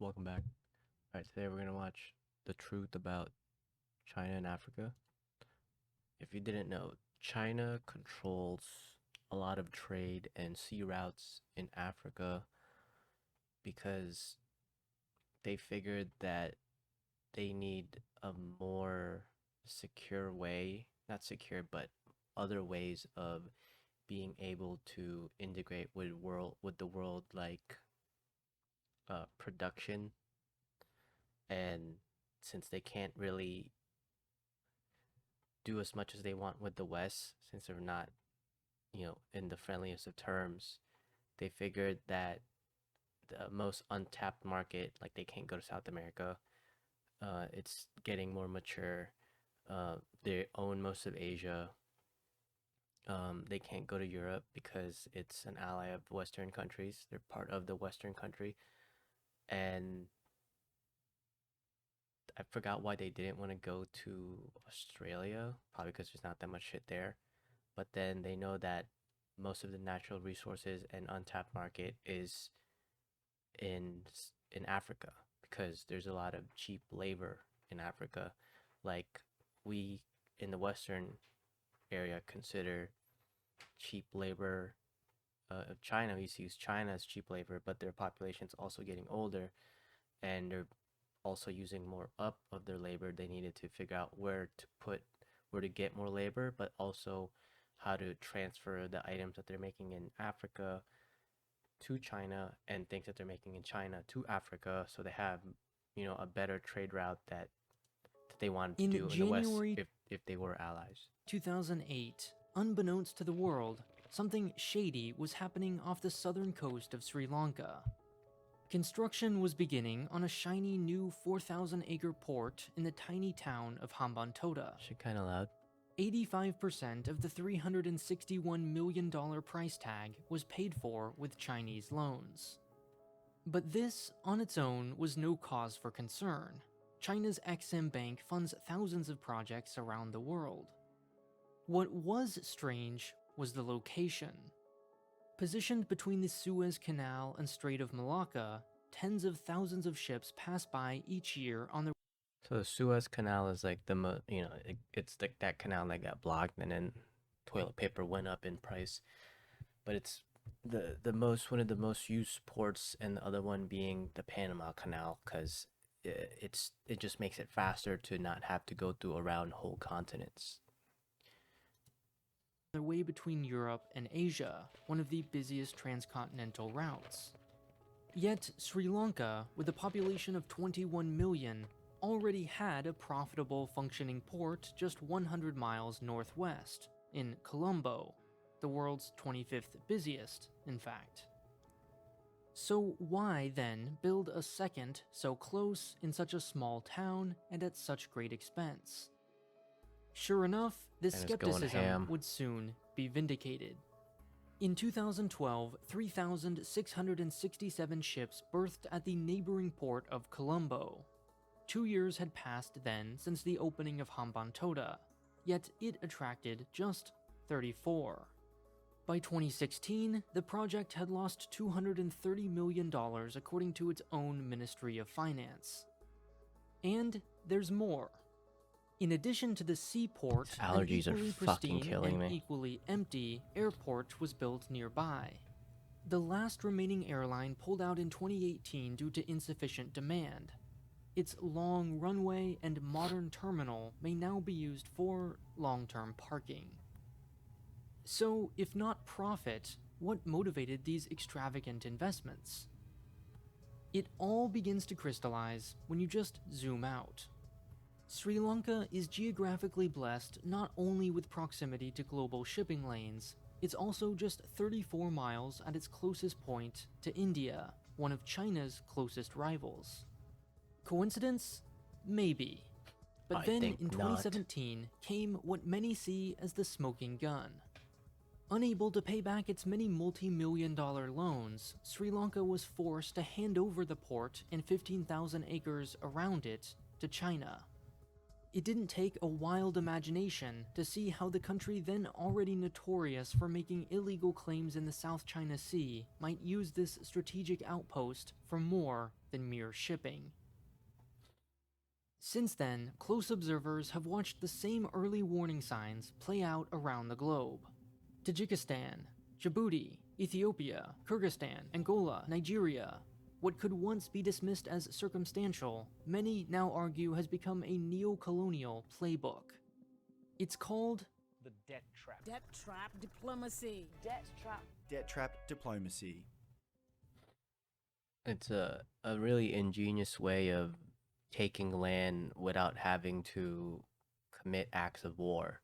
Welcome back. Alright, today we're gonna watch The Truth About China and Africa. If you didn't know, China controls a lot of trade and sea routes in Africa because they figured that they need a more secure way, not secure, but other ways of being able to integrate with the world, like production. And since they can't really do as much as they want with the West, since they're not, in the friendliest of terms, they figured that the most untapped market, like they can't go to South America. It's getting more mature. They own most of Asia. They can't go to Europe because it's an ally of Western countries. They're part of the Western country, and I forgot why they didn't want to go to Australia. Probably because there's not that much shit there. But then they know that most of the natural resources and untapped market is in in Africa because there's a lot of cheap labor in Africa. Like we in the Western area consider cheap labor of China. We used to use China as cheap labor, but their population's also getting older and they're also using more up of their labor. They needed to figure out where to get more labor, but also how to transfer the items that they're making in Africa to China and things that they're making in China to Africa, so they have, a better trade route that they wanted to In do in the West January if they were allies. 2008, unbeknownst to the world, something shady was happening off the southern coast of Sri Lanka. Construction was beginning on a shiny new 4,000-acre port in the tiny town of Hambantota. Shit kind of loud. 85% of the $361 million price tag was paid for with Chinese loans. But this, on its own, was no cause for concern. China's Exim Bank funds thousands of projects around the world. What was strange was the location. Positioned between the Suez Canal and Strait of Malacca, tens of thousands of ships pass by each year on their. So the Suez Canal is like it's like that canal that got blocked, and then toilet paper went up in price. But it's the most one of the most used ports, and the other one being the Panama Canal, because it just makes it faster to not have to go through around whole continents. Their way between Europe and Asia, one of the busiest transcontinental routes. Yet Sri Lanka, with a population of 21 million, already had a profitable functioning port just 100 miles northwest, in Colombo, the world's 25th busiest, in fact. So why then build a second so close in such a small town and at such great expense? Sure enough, this And it's going skepticism ham. would soon be vindicated. In 2012, 3,667 ships berthed at the neighboring port of Colombo. 2 years had passed then since the opening of Hambantota, yet it attracted just 34. By 2016, the project had lost $230 million according to its own Ministry of Finance. And there's more. In addition to the seaport, These an allergies are equally fucking pristine killing and me. equally empty airport was built nearby. The last remaining airline pulled out in 2018 due to insufficient demand. Its long runway and modern terminal may now be used for long-term parking. So, if not profit, what motivated these extravagant investments? It all begins to crystallize when you just zoom out. Sri Lanka is geographically blessed not only with proximity to global shipping lanes, it's also just 34 miles at its closest point to India, one of China's closest rivals. Coincidence? Maybe. But I then think in not. 2017 came what many see as the smoking gun. Unable to pay back its many multi-million-dollar loans, Sri Lanka was forced to hand over the port and 15,000 acres around it to China. It didn't take a wild imagination to see how the country then already notorious for making illegal claims in the South China Sea might use this strategic outpost for more than mere shipping. Since then, close observers have watched the same early warning signs play out around the globe. Tajikistan, Djibouti, Ethiopia, Kyrgyzstan, Angola, Nigeria. What could once be dismissed as circumstantial, many now argue has become a neo-colonial playbook. It's called the debt trap. Debt trap diplomacy. Debt trap. Debt trap diplomacy. It's a really ingenious way of taking land without having to commit acts of war.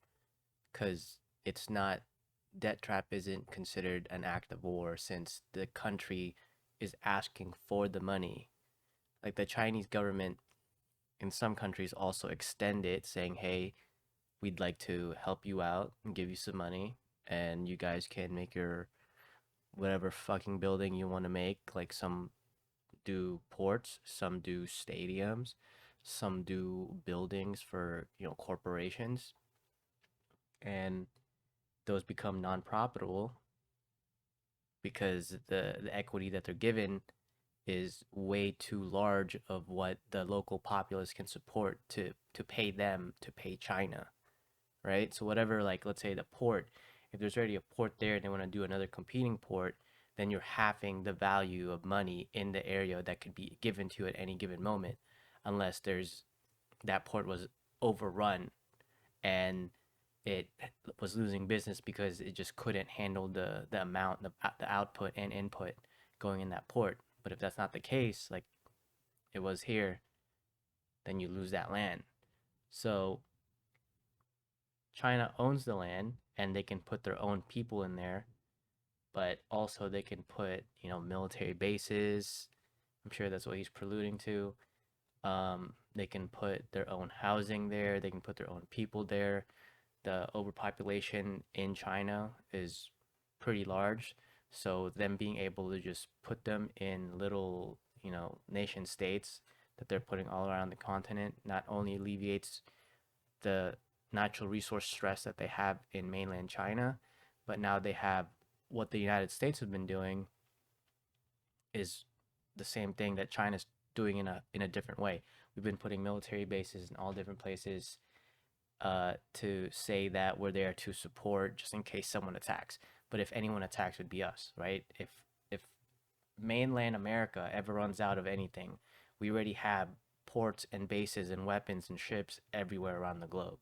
Because it's not, debt trap isn't considered an act of war since the country is asking for the money. Like the Chinese government in some countries also extend it saying, hey, we'd like to help you out and give you some money and you guys can make your whatever fucking building you want to make. Like some do ports, some do stadiums, some do buildings for, corporations, and those become non-profitable because the equity that they're given is way too large of what the local populace can support to pay them to pay China, right? So whatever, like let's say the port, if there's already a port there and they want to do another competing port, then you're halving the value of money in the area that could be given to you at any given moment, unless that port was overrun and it was losing business because it just couldn't handle the amount, the output and input going in that port. But if that's not the case, like it was here, then you lose that land. So China owns the land and they can put their own people in there, but also they can put, military bases. I'm sure that's what he's preluding to. They can put their own housing there. They can put their own people there. The overpopulation in China is pretty large. So them being able to just put them in little, nation states that they're putting all around the continent not only alleviates the natural resource stress that they have in mainland China, but now they have what the United States have been doing is the same thing that China's doing in a different way. We've been putting military bases in all different places to say that we're there to support just in case someone attacks. But if anyone attacks, it would be us, right? If mainland America ever runs out of anything, we already have ports and bases and weapons and ships everywhere around the globe.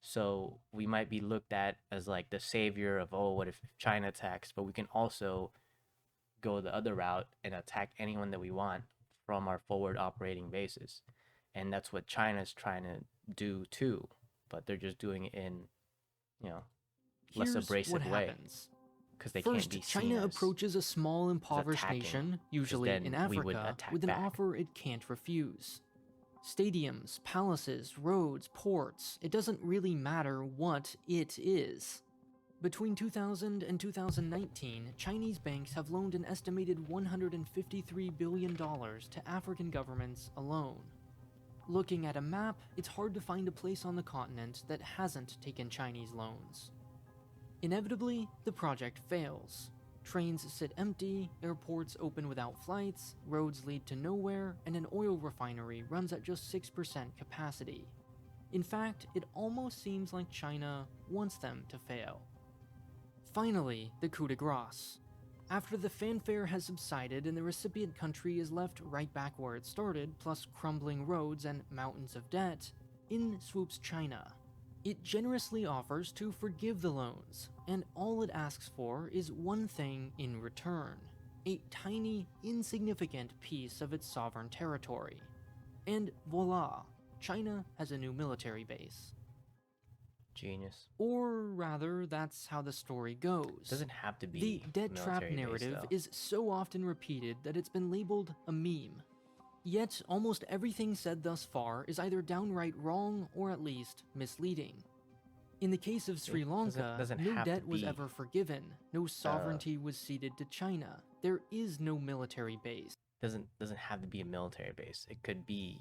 So we might be looked at as like the savior of, oh, what if China attacks? But we can also go the other route and attack anyone that we want from our forward operating bases. And that's what China's trying to do too, but they're just doing it in, less abrasive way. Because they First, can't be seen China as approaches a small impoverished attacking, nation, usually then in we would Africa, attack with an back. offer it can't refuse. Stadiums, palaces, roads, ports, it doesn't really matter what it is. Between 2000 and 2019, Chinese banks have loaned an estimated $153 billion to African governments alone. Looking at a map, it's hard to find a place on the continent that hasn't taken Chinese loans. Inevitably, the project fails. Trains sit empty, airports open without flights, roads lead to nowhere, and an oil refinery runs at just 6% capacity. In fact, it almost seems like China wants them to fail. Finally, the coup de grace. After the fanfare has subsided and the recipient country is left right back where it started, plus crumbling roads and mountains of debt, in swoops China. It generously offers to forgive the loans, and all it asks for is one thing in return: a tiny, insignificant piece of its sovereign territory. And voila, China has a new military base. Genius. Or rather, that's how the story goes. It doesn't have to be The debt trap military base, narrative though. is so often repeated that it's been labeled a meme. Yet, almost everything said thus far is either downright wrong or at least misleading. In the case of Sri Lanka, doesn't no have to debt was be, ever forgiven, no sovereignty was ceded to China, there is no military base. Doesn't have to be a military base. It could be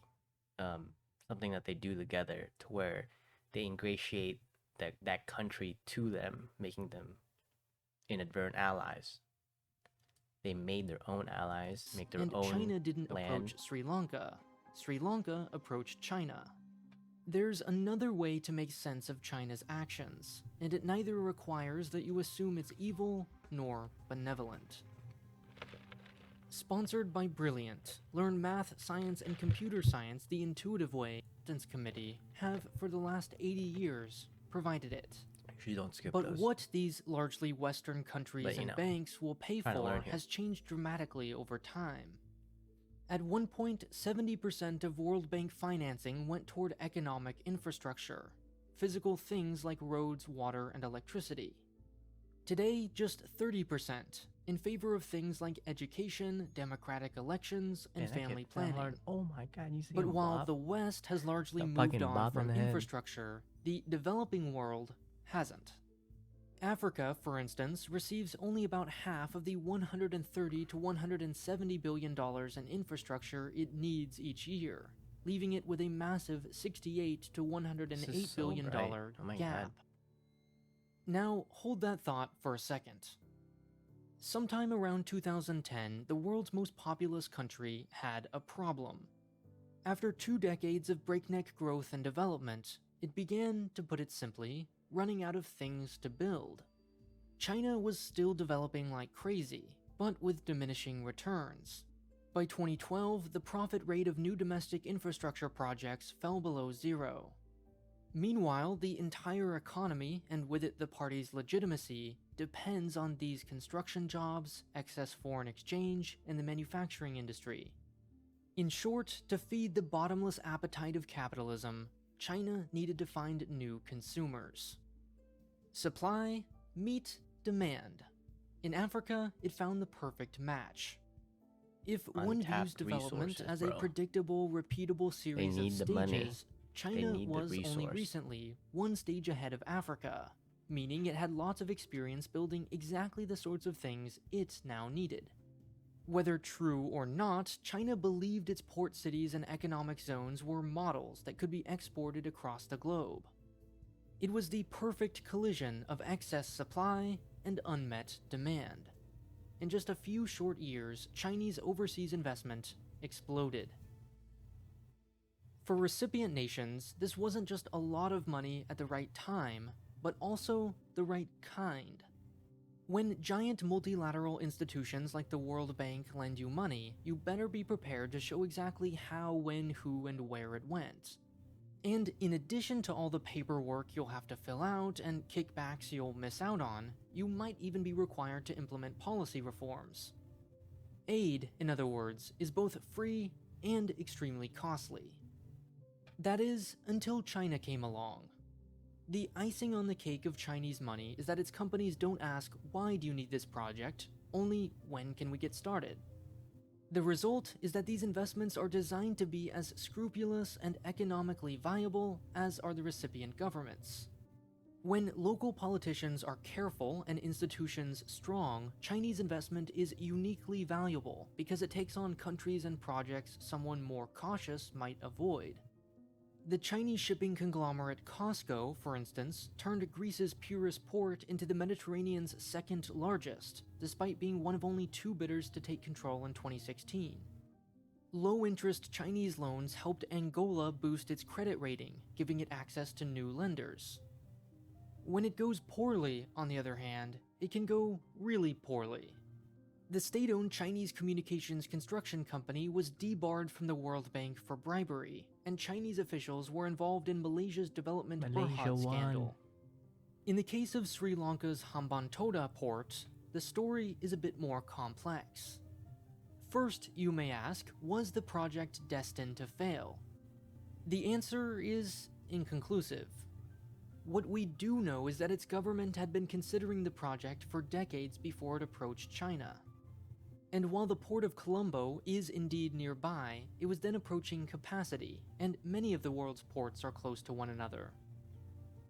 something that they do together to where they ingratiate that country to them, making them inadvertent allies. They made their own allies, make their and own China didn't land. approach Sri Lanka. Sri Lanka approached China. There's another way to make sense of China's actions, and it neither requires that you assume it's evil nor benevolent. Sponsored by Brilliant, learn math, science, and computer science the intuitive way. The Committee have, for the last 80 years, provided it. Actually, don't skip But those. what these largely Western countries But, you and know, banks will pay trying to for learn here. has changed dramatically over time. At one point, 70% of World Bank financing went toward economic infrastructure, physical things like roads, water, and electricity. Today, just 30%, in favor of things like education, democratic elections, and Man, that family kid fell planning. hard. Oh my god, you see But him while bop? the West has largely That moved fucking on bop on from the head. infrastructure, the developing world hasn't. Africa, for instance, receives only about half of the $130 to $170 billion in infrastructure it needs each year, leaving it with a massive $68 to $108 This is so billion bright. Oh my gap. God. Now, hold that thought for a second. Sometime around 2010, the world's most populous country had a problem. After 2 decades of breakneck growth and development, it began, to put it simply, running out of things to build. China was still developing like crazy, but with diminishing returns. By 2012, the profit rate of new domestic infrastructure projects fell below zero. Meanwhile, the entire economy, and with it the party's legitimacy, depends on these construction jobs, excess foreign exchange, and the manufacturing industry. In short, to feed the bottomless appetite of capitalism, China needed to find new consumers. Supply meet demand. In Africa, it found the perfect match. If one views Untapped development resources, as a bro. predictable, repeatable series of need the money. stages, China need the was only resource. recently one stage ahead of Africa, meaning it had lots of experience building exactly the sorts of things it now needed. Whether true or not, China believed its port cities and economic zones were models that could be exported across the globe. It was the perfect collision of excess supply and unmet demand. In just a few short years, Chinese overseas investment exploded. For recipient nations, this wasn't just a lot of money at the right time, but also the right kind. When giant multilateral institutions like the World Bank lend you money, you better be prepared to show exactly how, when, who, and where it went. And in addition to all the paperwork you'll have to fill out and kickbacks you'll miss out on, you might even be required to implement policy reforms. Aid, in other words, is both free and extremely costly. That is, until China came along. The icing on the cake of Chinese money is that its companies don't ask, why do you need this project, only when can we get started? The result is that these investments are designed to be as scrupulous and economically viable as are the recipient governments. When local politicians are careful and institutions strong, Chinese investment is uniquely valuable because it takes on countries and projects someone more cautious might avoid. The Chinese shipping conglomerate COSCO, for instance, turned Greece's purest port into the Mediterranean's second largest, despite being one of only 2 bidders to take control in 2016. Low-interest Chinese loans helped Angola boost its credit rating, giving it access to new lenders. When it goes poorly, on the other hand, it can go really poorly. The state-owned Chinese communications construction company was debarred from the World Bank for bribery, and Chinese officials were involved in Malaysia's development Berhad scandal. In the case of Sri Lanka's Hambantota port, the story is a bit more complex. First, you may ask, was the project destined to fail? The answer is inconclusive. What we do know is that its government had been considering the project for decades before it approached China. And while the port of Colombo is indeed nearby, it was then approaching capacity, and many of the world's ports are close to one another.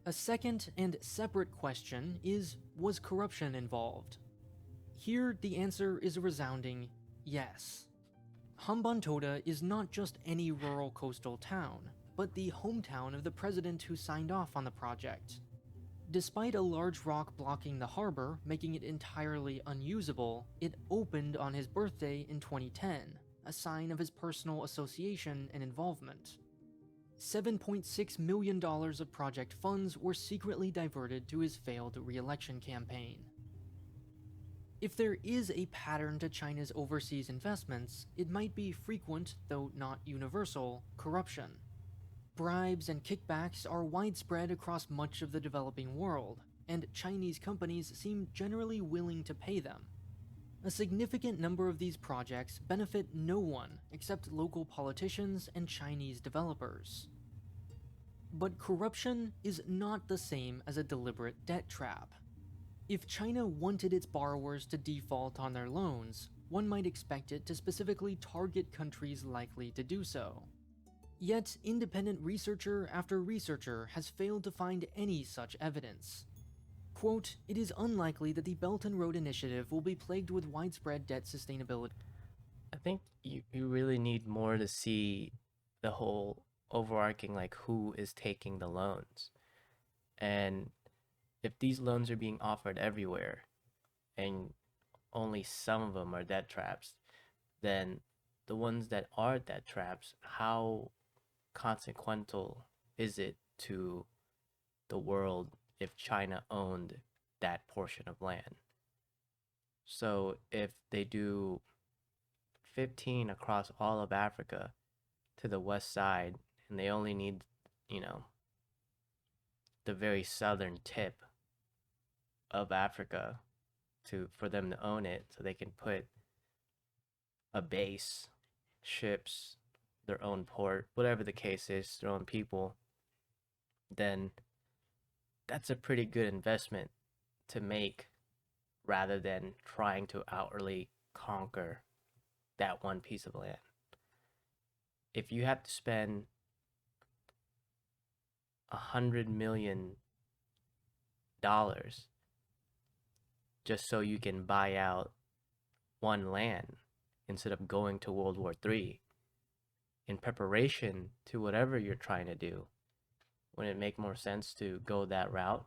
A second and separate question is, was corruption involved? Here, the answer is a resounding yes. Hambantota is not just any rural coastal town, but but the hometown of the president who signed off on the project. Despite a large rock blocking the harbor, making it entirely unusable, it opened on his birthday in 2010, a sign of his personal association and involvement. $7.6 million of project funds were secretly diverted to his failed re-election campaign. If there is a pattern to China's overseas investments, it might be frequent, though not universal, corruption. Bribes and kickbacks are widespread across much of the developing world, and Chinese companies seem generally willing to pay them. A significant number of these projects benefit no one except local politicians and Chinese developers. But corruption is not the same as a deliberate debt trap. If China wanted its borrowers to default on their loans, one might expect it to specifically target countries likely to do so. Yet, independent researcher after researcher has failed to find any such evidence. Quote, "It is unlikely that the Belt and Road Initiative will be plagued with widespread debt sustainability." I think you really need more to see the whole overarching, like, who is taking the loans. And if these loans are being offered everywhere and only some of them are debt traps, then the ones that are debt traps, how consequential is it to the world if China owned that portion of land? So if they do 15 across all of Africa to the west side, and they only need, the very southern tip of Africa for them to own it, so they can put a base, ships, their own port, whatever the case is, their own people, then that's a pretty good investment to make rather than trying to outwardly conquer that one piece of land. If you have to spend $100 million just so you can buy out one land instead of going to World War III in preparation to whatever you're trying to do, wouldn't it make more sense to go that route?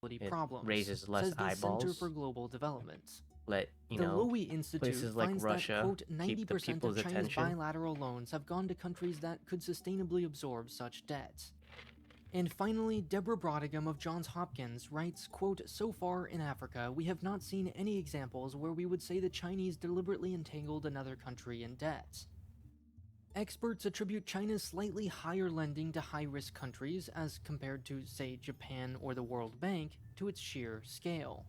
It problems, raises less says the eyeballs. Center for Global Development. Let, The Lowy Institute places like finds Russia that, quote, keep the 90% of people's China's attention. bilateral loans have gone to countries that could sustainably absorb such debt. And finally, Deborah Brodigham of Johns Hopkins writes, quote, "So far in Africa, we have not seen any examples where we would say the Chinese deliberately entangled another country in debt." Experts attribute China's slightly higher lending to high-risk countries as compared to, say, Japan or the World Bank, to its sheer scale.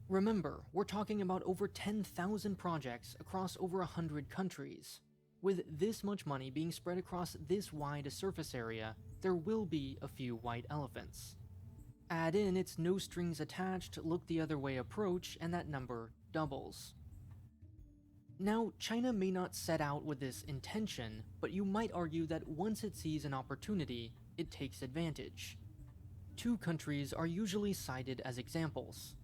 Remember, we're talking about over 10,000 projects across over 100 countries. With this much money being spread across this wide a surface area, there will be a few white elephants. Add in its no strings attached, look the other way approach, and that number doubles. Now, China may not set out with this intention, but you might argue that once it sees an opportunity, it takes advantage. Two countries are usually cited as examples.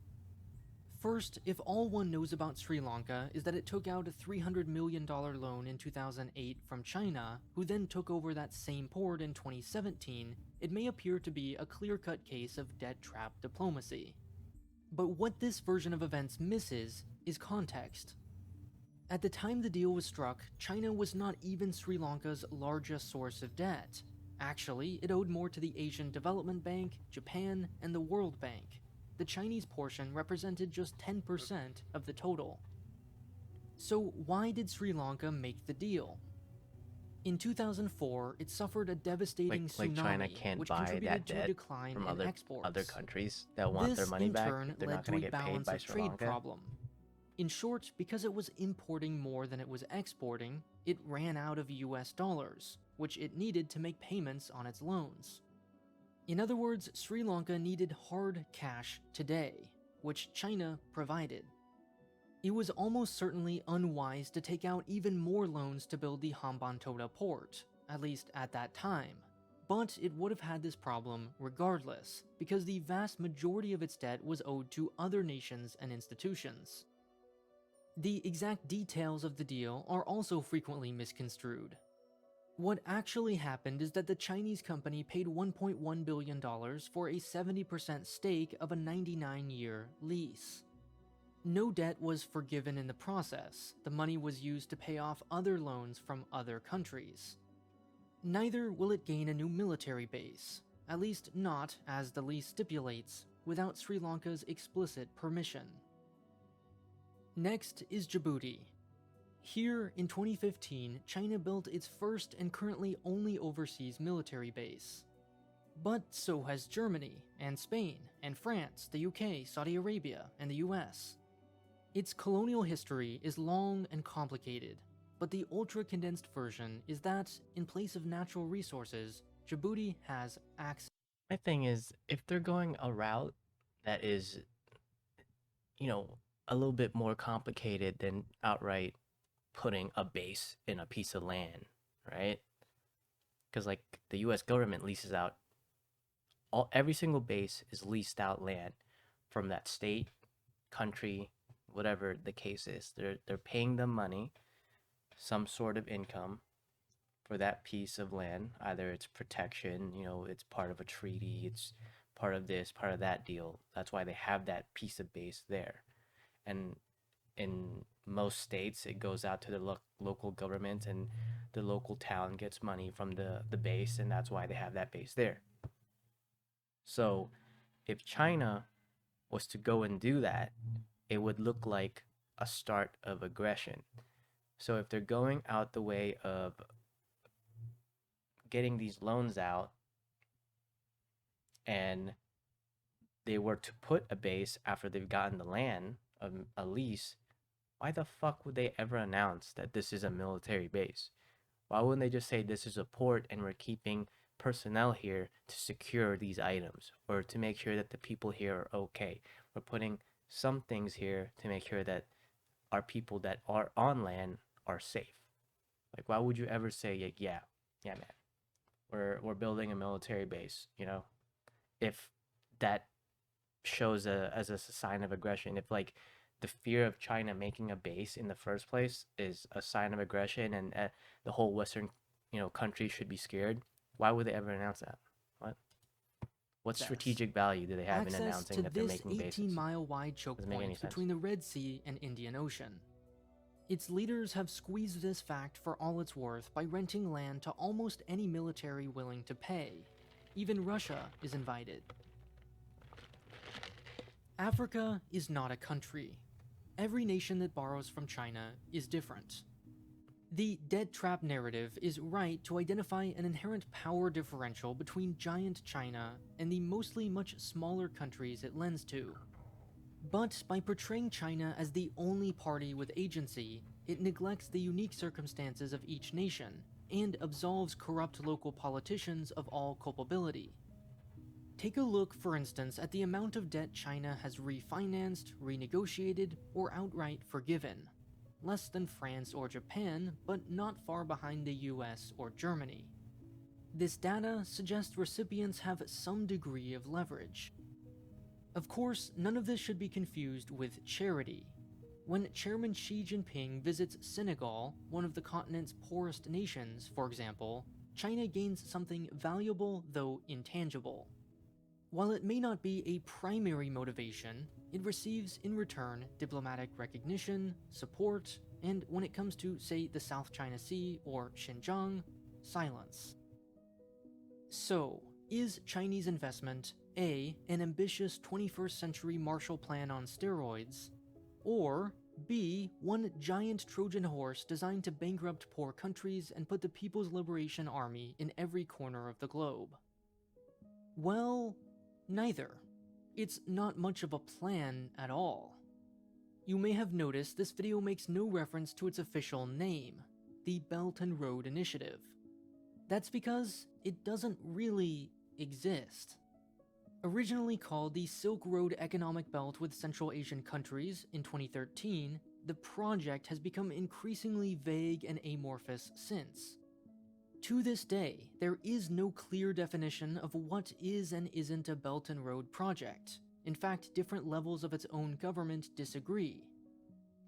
First, if all one knows about Sri Lanka is that it took out a $300 million loan in 2008 from China, who then took over that same port in 2017, it may appear to be a clear-cut case of debt trap diplomacy. But what this version of events misses is context. At the time the deal was struck, China was not even Sri Lanka's largest source of debt. Actually, it owed more to the Asian Development Bank, Japan, and the World Bank. The Chinese portion represented just 10% of the total. So why did Sri Lanka make the deal? In 2004, it suffered a devastating like tsunami, China can't which buy contributed that to a debt decline from in exports. other countries that want This, their money in back turn, if they're led not to going a to get paid balance by of Sri trade Lanka. problem. In short, because it was importing more than it was exporting, it ran out of US dollars, which it needed to make payments on its loans. In other words, Sri Lanka needed hard cash today, which China provided. It was almost certainly unwise to take out even more loans to build the Hambantota port, at least at that time. But it would have had this problem regardless, because the vast majority of its debt was owed to other nations and institutions. The exact details of the deal are also frequently misconstrued. What actually happened is that the Chinese company paid $1.1 billion for a 70% stake of a 99-year lease. No debt was forgiven in the process. The money was used to pay off other loans from other countries. Neither will it gain a new military base, at least not, as the lease stipulates, without Sri Lanka's explicit permission. Next is Djibouti. Here, in 2015, China built its first and currently only overseas military base. But so has Germany, and Spain, and France, the UK, Saudi Arabia, and the US. Its colonial history is long and complicated, but the ultra-condensed version is that, in place of natural resources, Djibouti has access. My thing is, if they're going a route that is, a little bit more complicated than outright putting a base in a piece of land, right? Because like the U.S. government leases out every single base is leased out land from that state, country, whatever the case is. They're paying them money, some sort of income for that piece of land. Either it's protection, it's part of a treaty, it's part of this, part of that deal. That's why they have that piece of base there. And in most states, it goes out to the local government, and the local town gets money from the base, and that's why they have that base there. So if China was to go and do that, it would look like a start of aggression. So if they're going out the way of getting these loans out and they were to put a base after they've gotten the land, a lease, why the fuck would they ever announce that this is a military base? Why wouldn't they just say this is a port and we're keeping personnel here to secure these items, or to make sure that the people here are okay? We're putting some things here to make sure that our people that are on land are safe. Like, why would you ever say, like, yeah, man, we're building a military base, if that shows as a sign of aggression? If like the fear of China making a base in the first place is a sign of aggression, and the whole Western country should be scared, why would they ever announce that? What strategic value do they have in announcing that they're making bases? Access to this 18-mile wide choke point between the Red Sea and Indian Ocean. Its leaders have squeezed this fact for all it's worth by renting land to almost any military willing to pay. Even Russia is invited. Africa is not a country. Every nation that borrows from China is different. The debt trap narrative is right to identify an inherent power differential between giant China and the mostly much smaller countries it lends to. But by portraying China as the only party with agency, it neglects the unique circumstances of each nation and absolves corrupt local politicians of all culpability. Take a look, for instance, at the amount of debt China has refinanced, renegotiated, or outright forgiven. Less than France or Japan, but not far behind the US or Germany. This data suggests recipients have some degree of leverage. Of course, none of this should be confused with charity. When Chairman Xi Jinping visits Senegal, one of the continent's poorest nations, for example, China gains something valuable, though intangible. While it may not be a primary motivation, it receives in return diplomatic recognition, support, and when it comes to, say, the South China Sea or Xinjiang, silence. So, is Chinese investment A, an ambitious 21st century Marshall Plan on steroids, or B, one giant Trojan horse designed to bankrupt poor countries and put the People's Liberation Army in every corner of the globe? Well, neither. It's not much of a plan at all. You may have noticed this video makes no reference to its official name, the Belt and Road Initiative. That's because it doesn't really exist. Originally called the Silk Road Economic Belt with Central Asian countries in 2013, the project has become increasingly vague and amorphous since. To this day, there is no clear definition of what is and isn't a Belt and Road project. In fact, different levels of its own government disagree.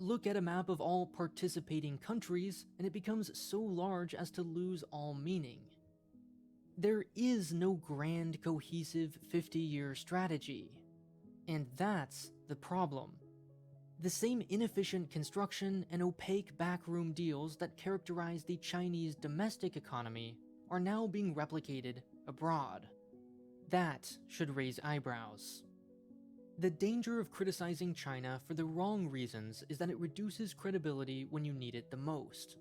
Look at a map of all participating countries, and it becomes so large as to lose all meaning. There is no grand, cohesive 50-year strategy. And that's the problem. The same inefficient construction and opaque backroom deals that characterize the Chinese domestic economy are now being replicated abroad. That should raise eyebrows. The danger of criticizing China for the wrong reasons is that it reduces credibility when you need it the most.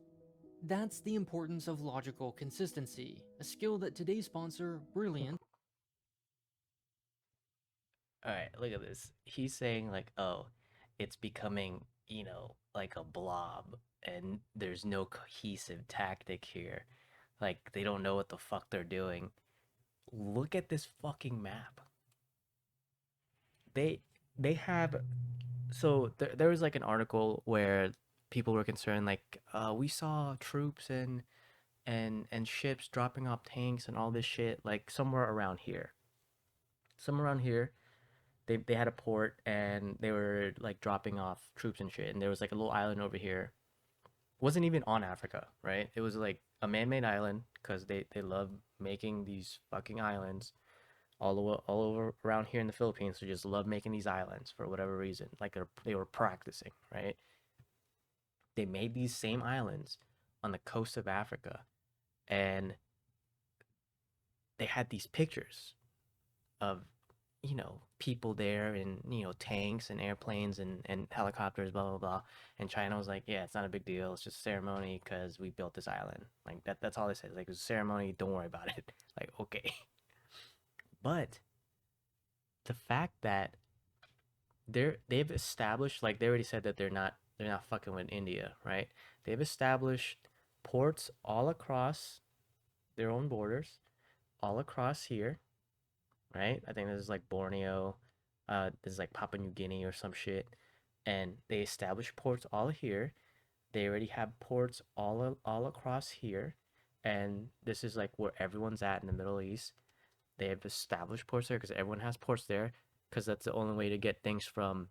That's the importance of logical consistency, a skill that today's sponsor, Brilliant. All right, look at this. He's saying like, "Oh, it's becoming, like a blob and there's no cohesive tactic here. Like they don't know what the fuck they're doing." Look at this fucking map. They they have so there was like an article where people were concerned like we saw troops and ships dropping off tanks and all this shit like somewhere around here. Somewhere around here they had a port and they were like dropping off troops and shit and there was like a little island over here. Wasn't even on Africa, right? It was like a man-made island because they love making these fucking islands all over around here in the Philippines. They just love making these islands for whatever reason. Like they were practicing, right? They made these same islands on the coast of Africa, and they had these pictures of people there and tanks and airplanes and helicopters, blah blah blah. And China was like, yeah, it's not a big deal, it's just a ceremony because we built this island. Like that's all they said, like it was a ceremony, don't worry about it. Like, okay. But the fact that they've established, like they already said that they're not fucking with India, right? They've established ports all across their own borders, all across here, right? I think this is like Borneo, this is like Papua New Guinea or some shit, and they established ports all here. They already have ports all across here, and this is like where everyone's at in the Middle East. They have established ports there because everyone has ports there, because that's the only way to get things from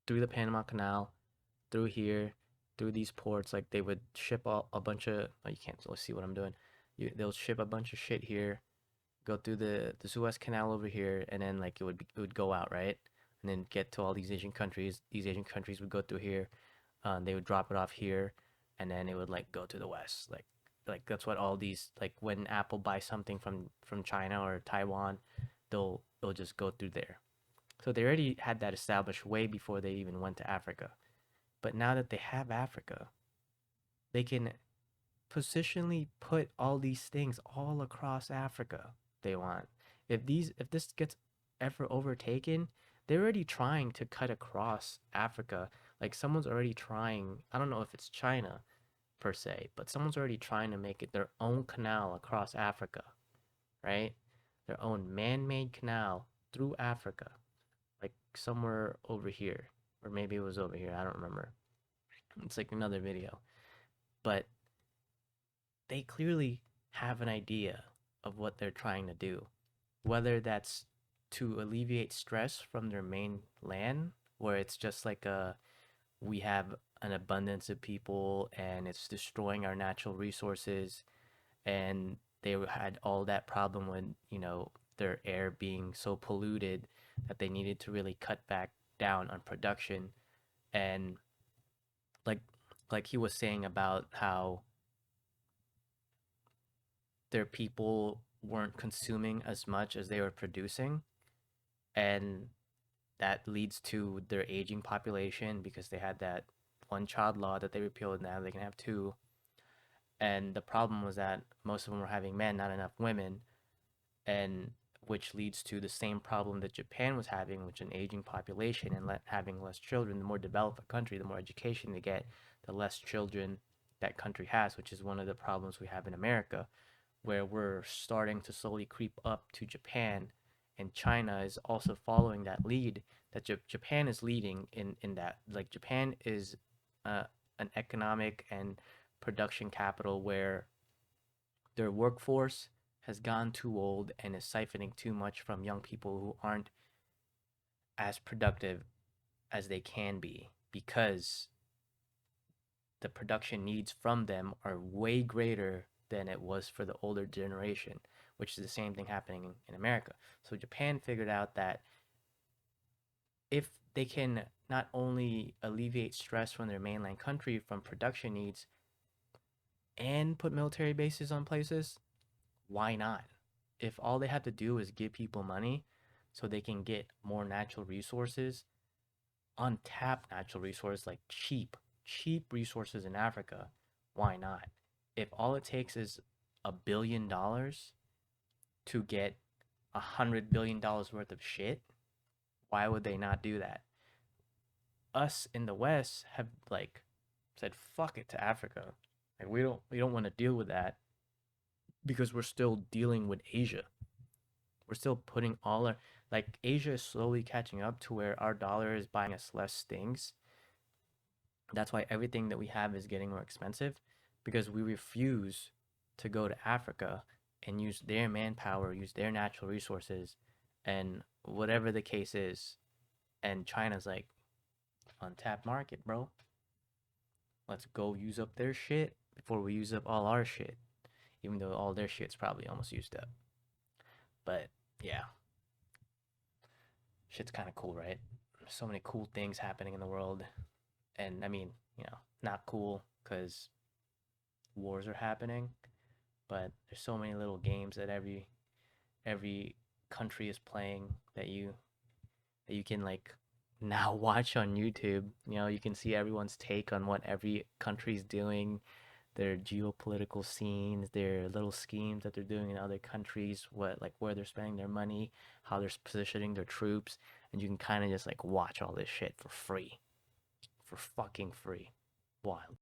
through the Panama Canal, through here, through these ports. Like they would ship a bunch of. Oh, you can't really see what I'm doing. They'll ship a bunch of shit here, go through the Suez Canal over here, and then like it would go out, right, and then get to all these Asian countries. These Asian countries would go through here. They would drop it off here, and then it would like go to the West. Like that's what all these, like when Apple buys something from China or Taiwan, they'll just go through there. So they already had that established way before they even went to Africa. But now that they have Africa, they can positionally put all these things all across Africa they want. If this gets ever overtaken, they're already trying to cut across Africa. Like someone's already trying, I don't know if it's China per se, but someone's already trying to make it their own canal across Africa, right? Their own man-made canal through Africa, like somewhere over here, or maybe it was over here, I don't remember. It's like another video. But they clearly have an idea of what they're trying to do, whether that's to alleviate stress from their main land, where it's just like we have an abundance of people and it's destroying our natural resources, and they had all that problem with their air being so polluted that they needed to really cut back down on production. And like he was saying about how their people weren't consuming as much as they were producing, and that leads to their aging population because they had that one child law that they repealed. Now they can have two. And the problem was that most of them were having men, not enough women, and which leads to the same problem that Japan was having, which an aging population and having less children. The more developed a country, the more education they get, the less children that country has, which is one of the problems we have in America, where we're starting to slowly creep up to Japan, and China is also following that lead. That Japan is leading in that. Like Japan is an economic and production capital where their workforce has gone too old and is siphoning too much from young people who aren't as productive as they can be. because the production needs from them are way greater than it was for the older generation, which is the same thing happening in America. So Japan figured out that if they can not only alleviate stress from their mainland country from production needs and put military bases on places, why not? If all they have to do is give people money so they can get more natural resources, untapped natural resources like cheap resources in Africa, why not? If all it takes is $1 billion to get $100 billion worth of shit, why would they not do that? Us in the West have like said fuck it to Africa. Like we don't want to deal with that because we're still dealing with Asia. We're still putting all our like Asia is slowly catching up to where our dollar is buying us less things. That's why everything that we have is getting more expensive because we refuse to go to Africa and use their manpower, use their natural resources, and whatever the case is. And China's like, untapped market, bro. Let's go use up their shit before we use up all our shit. Even though all their shit's probably almost used up. But yeah, shit's kind of cool, right? There's so many cool things happening in the world. And I mean, not cool because wars are happening, but there's so many little games that every country is playing that you can like now watch on YouTube. You can see everyone's take on what every country's doing, their geopolitical scenes, their little schemes that they're doing in other countries, where they're spending their money, how they're positioning their troops, and you can kind of just like watch all this shit for free. For fucking free. Wild.